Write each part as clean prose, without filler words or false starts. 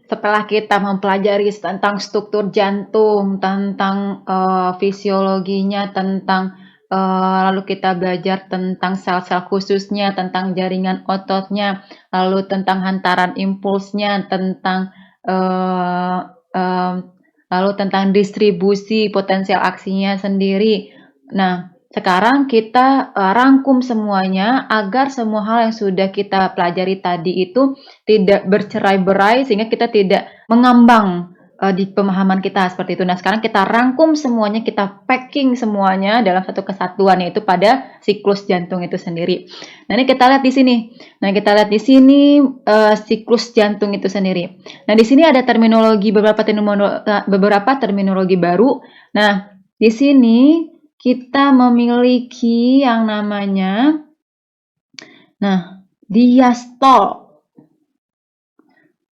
Setelah kita mempelajari tentang struktur jantung, tentang fisiologinya, tentang lalu kita belajar tentang sel-sel khususnya, tentang jaringan ototnya, lalu tentang hantaran impulsnya, tentang eh, em, lalu tentang distribusi potensial aksinya sendiri. Nah, sekarang kita rangkum semuanya agar semua hal yang sudah kita pelajari tadi itu tidak bercerai-berai sehingga kita tidak mengambang di pemahaman kita seperti itu. Nah, sekarang kita rangkum semuanya, kita packing semuanya dalam satu kesatuan yaitu pada siklus jantung itu sendiri. Nah, ini kita lihat di sini. Nah, kita lihat di sini siklus jantung itu sendiri. Nah, di sini ada beberapa terminologi baru. Nah, di sini kita memiliki yang namanya diastol.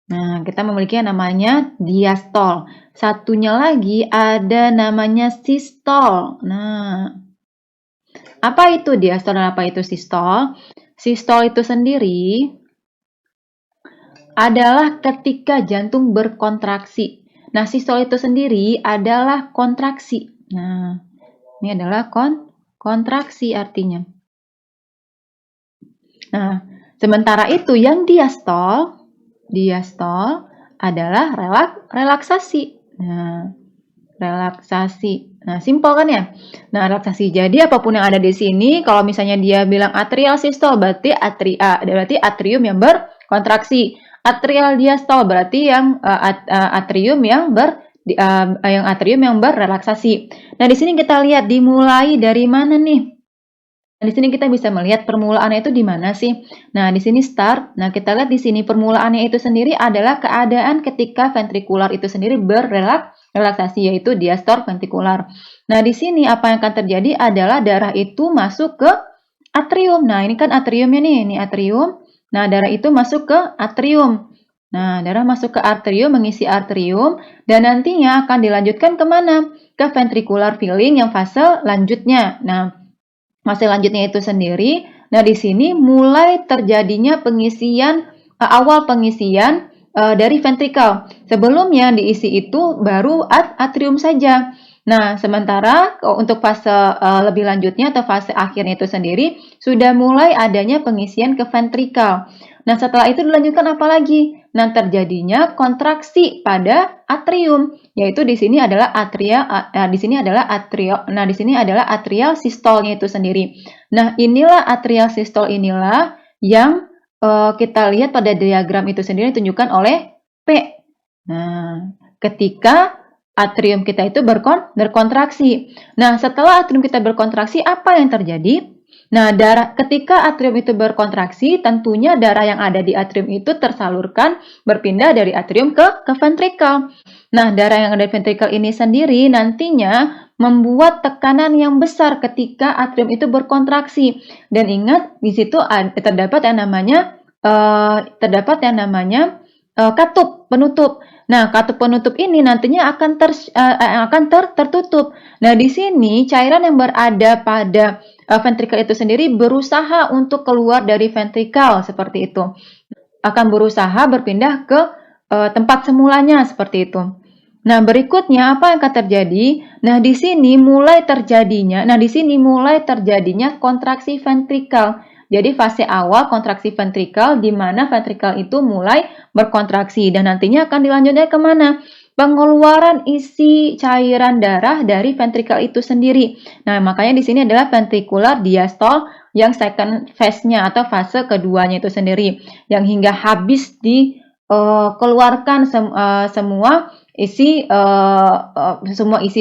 Nah, kita memiliki yang namanya diastol. Satunya lagi ada namanya sistol. Nah, apa itu diastol dan apa itu sistol? Sistol itu sendiri adalah ketika jantung berkontraksi. Nah, sistol itu sendiri adalah kontraksi. Nah, ini adalah kontraksi artinya. Nah, sementara itu yang diastol adalah relaksasi. Nah, relaksasi. Nah, simpel kan ya? Nah, relaksasi. Jadi apapun yang ada di sini, kalau misalnya dia bilang atrial sistol, berarti atrium yang berkontraksi. Atrial diastol berarti yang atrium yang berrelaksasi. Nah, di sini kita lihat dimulai dari mana nih? Nah, di sini kita bisa melihat permulaannya itu di mana sih? Nah, di sini start. Nah, kita lihat di sini permulaannya itu sendiri adalah keadaan ketika ventrikular itu sendiri berrelaksasi, yaitu diastol ventrikular. Nah, di sini apa yang akan terjadi adalah darah itu masuk ke atrium. Nah, ini kan atriumnya nih, ini atrium. Nah, darah itu masuk ke atrium. Nah, darah masuk ke atrium, mengisi atrium, dan nantinya akan dilanjutkan kemana? Ke ventricular filling yang fase lanjutnya. Nah, fase lanjutnya itu sendiri. Nah, di sini mulai terjadinya awal pengisian dari ventrikel. Sebelumnya diisi itu baru atrium saja. Nah, sementara untuk fase lebih lanjutnya atau fase akhirnya itu sendiri sudah mulai adanya pengisian ke ventrikel. Nah, setelah itu dilanjutkan apa lagi? Nah, terjadinya kontraksi pada atrium, yaitu di sini adalah atrial sistolnya itu sendiri. Nah, inilah atrial sistol inilah yang kita lihat pada diagram itu sendiri ditunjukkan oleh P. Nah, ketika atrium kita itu berkontraksi. Nah, setelah atrium kita berkontraksi, apa yang terjadi? Nah, ketika atrium itu berkontraksi, tentunya darah yang ada di atrium itu tersalurkan berpindah dari atrium ke ventrikel. Nah, darah yang ada di ventrikel ini sendiri nantinya membuat tekanan yang besar ketika atrium itu berkontraksi. Dan ingat, di situ terdapat yang namanya katup penutup. Nah, katup penutup ini nantinya akan tertutup. Nah, di sini cairan yang berada pada ventrikel itu sendiri berusaha untuk keluar dari ventrikel seperti itu. Akan berusaha berpindah ke tempat semulanya seperti itu. Nah, berikutnya apa yang akan terjadi? Nah, di sini mulai terjadinya kontraksi ventrikel. Jadi fase awal kontraksi ventrikel di mana ventrikel itu mulai berkontraksi dan nantinya akan dilanjutnya kemana? Pengeluaran isi cairan darah dari ventrikel itu sendiri. Nah, makanya di sini adalah ventricular diastole yang second phase-nya atau fase keduanya itu sendiri, yang hingga habis dikeluarkan semua isi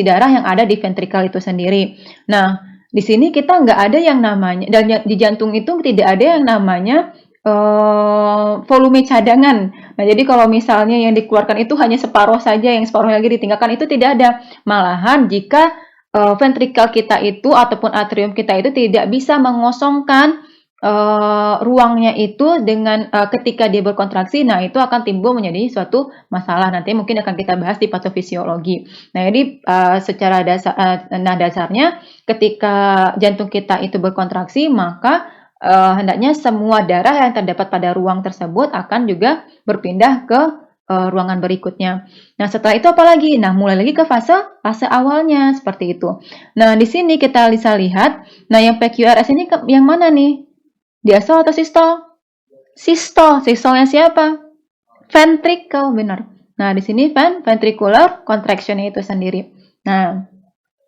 darah yang ada di ventrikel itu sendiri. Nah, di sini kita nggak ada yang namanya, dan di jantung itu tidak ada yang namanya volume cadangan. Nah, jadi kalau misalnya yang dikeluarkan itu hanya separuh saja, yang separuh lagi ditinggalkan, itu tidak ada. Malahan jika ventrikel kita itu ataupun atrium kita itu tidak bisa mengosongkan ruangnya itu dengan ketika dia berkontraksi, nah itu akan timbul menjadi suatu masalah. Nanti mungkin akan kita bahas di patofisiologi. Nah, jadi secara dasarnya ketika jantung kita itu berkontraksi, maka hendaknya semua darah yang terdapat pada ruang tersebut akan juga berpindah ke ruangan berikutnya. Nah, setelah itu apa lagi? Nah, mulai lagi ke fase fase awalnya seperti itu. Nah, di sini kita bisa lihat, nah yang PQRS ini yang mana nih? Diastol atau sistol? Sistol. Sistolnya siapa? Ventricle, benar. Nah, di sini ventricular contraction itu sendiri.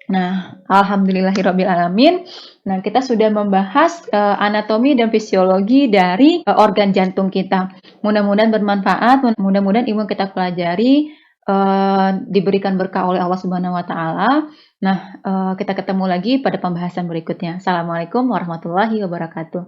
Nah, alhamdulillahirabbil alamin. Nah, kita sudah membahas anatomi dan fisiologi dari organ jantung kita. Mudah-mudahan bermanfaat, mudah-mudahan ilmu kita pelajari diberikan berkah oleh Allah Subhanahu wa taala. Nah, kita ketemu lagi pada pembahasan berikutnya. Assalamualaikum warahmatullahi wabarakatuh.